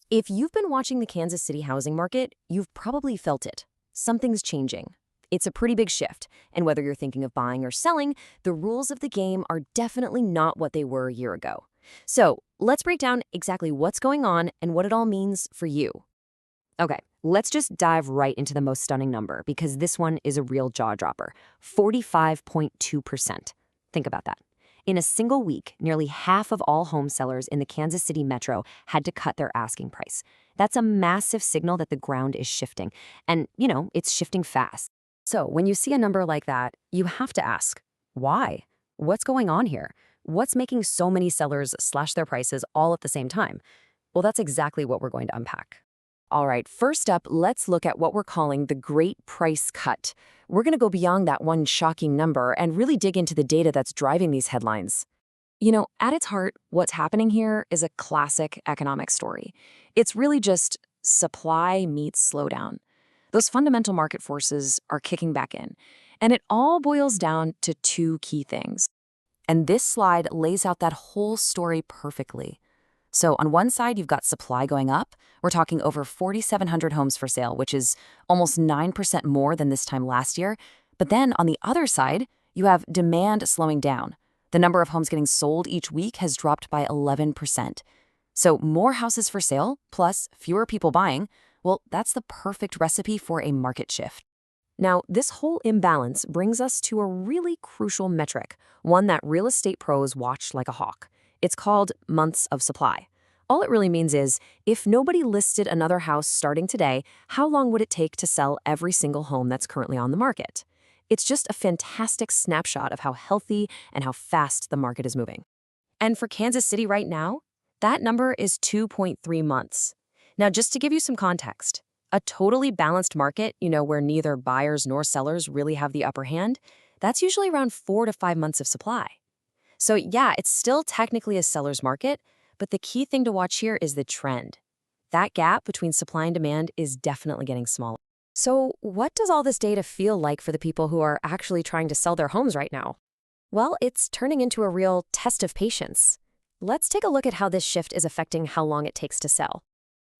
If you've been watching the Kansas City housing market, you've probably felt it. Something's changing. It's a pretty big shift, and whether you're thinking of buying or selling, the rules of the game are definitely not what they were a year ago. So, let's break down exactly what's going on and what it all means for you. Okay, let's just dive right into the most stunning number because this one is a real jaw-dropper. 45.2%. Think about that. In a single week, nearly half of all home sellers in the Kansas City metro had to cut their asking price. That's a massive signal that the ground is shifting. And, it's shifting fast. So when you see a number like that, you have to ask, why? What's going on here? What's making so many sellers slash their prices all at the same time? Well, that's exactly what we're going to unpack. All right, first up, let's look at what we're calling the Great Price Cut. We're going to go beyond that one shocking number and really dig into the data that's driving these headlines. At its heart, what's happening here is a classic economic story. It's really just supply meets slowdown. Those fundamental market forces are kicking back in, and it all boils down to two key things. And this slide lays out that whole story perfectly. So on one side, you've got supply going up. We're talking over 4,700 homes for sale, which is almost 9% more than this time last year. But then on the other side, you have demand slowing down. The number of homes getting sold each week has dropped by 11%. So more houses for sale, plus fewer people buying, well, that's the perfect recipe for a market shift. Now, this whole imbalance brings us to a really crucial metric, one that real estate pros watch like a hawk. It's called months of supply. All it really means is, if nobody listed another house starting today, how long would it take to sell every single home that's currently on the market? It's just a fantastic snapshot of how healthy and how fast the market is moving. And for Kansas City right now, that number is 2.3 months. Now, just to give you some context, a totally balanced market, where neither buyers nor sellers really have the upper hand, that's usually around 4 to 5 months of supply. So yeah, it's still technically a seller's market, but the key thing to watch here is the trend. That gap between supply and demand is definitely getting smaller. So what does all this data feel like for the people who are actually trying to sell their homes right now? Well, it's turning into a real test of patience. Let's take a look at how this shift is affecting how long it takes to sell.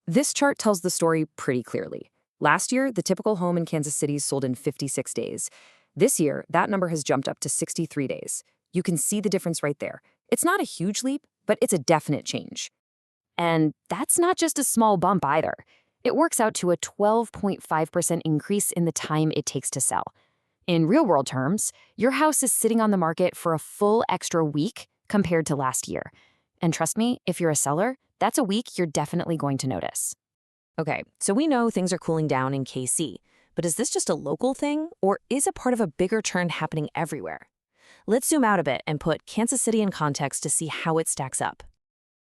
This chart tells the story pretty clearly. Last year, the typical home in Kansas City sold in 56 days. This year, that number has jumped up to 63 days. You can see the difference right there. It's not a huge leap, but it's a definite change. And that's not just a small bump either. It works out to a 12.5% increase in the time it takes to sell. In real-world terms, your house is sitting on the market for a full extra week compared to last year. And trust me, if you're a seller, that's a week you're definitely going to notice. Okay, so we know things are cooling down in KC, but is this just a local thing, or is it part of a bigger trend happening everywhere? Let's zoom out a bit and put Kansas City in context to see how it stacks up.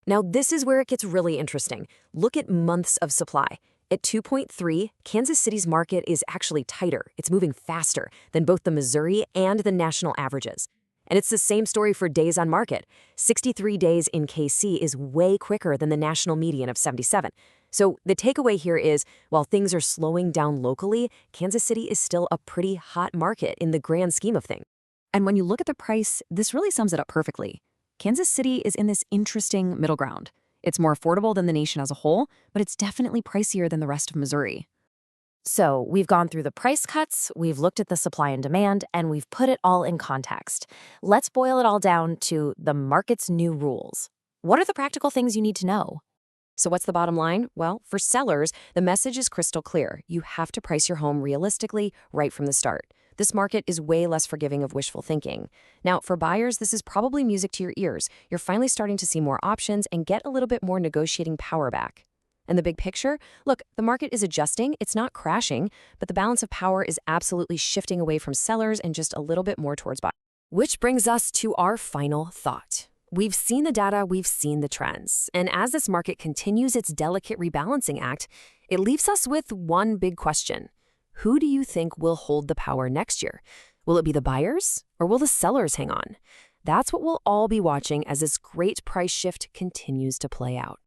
Now, this is where it gets really interesting. Look at months of supply. At 2.3, Kansas City's market is actually tighter. It's moving faster than both the Missouri and the national averages. And it's the same story for days on market. 63 days in KC is way quicker than the national median of 77. So the takeaway here is, while things are slowing down locally, Kansas City is still a pretty hot market in the grand scheme of things. And when you look at the price, this really sums it up perfectly. Kansas City is in this interesting middle ground. It's more affordable than the nation as a whole, but it's definitely pricier than the rest of Missouri. So we've gone through the price cuts, we've looked at the supply and demand, and we've put it all in context. Let's boil it all down to the market's new rules. What are the practical things you need to know? So what's the bottom line? Well, for sellers, the message is crystal clear. You have to price your home realistically right from the start. This market is way less forgiving of wishful thinking. Now, for buyers, this is probably music to your ears. You're finally starting to see more options and get a little bit more negotiating power back. And the big picture? Look, the market is adjusting, it's not crashing, but the balance of power is absolutely shifting away from sellers and just a little bit more towards buyers. Which brings us to our final thought. We've seen the data, we've seen the trends. And as this market continues its delicate rebalancing act, it leaves us with one big question. Who do you think will hold the power next year? Will it be the buyers or will the sellers hang on? That's what we'll all be watching as this great price shift continues to play out.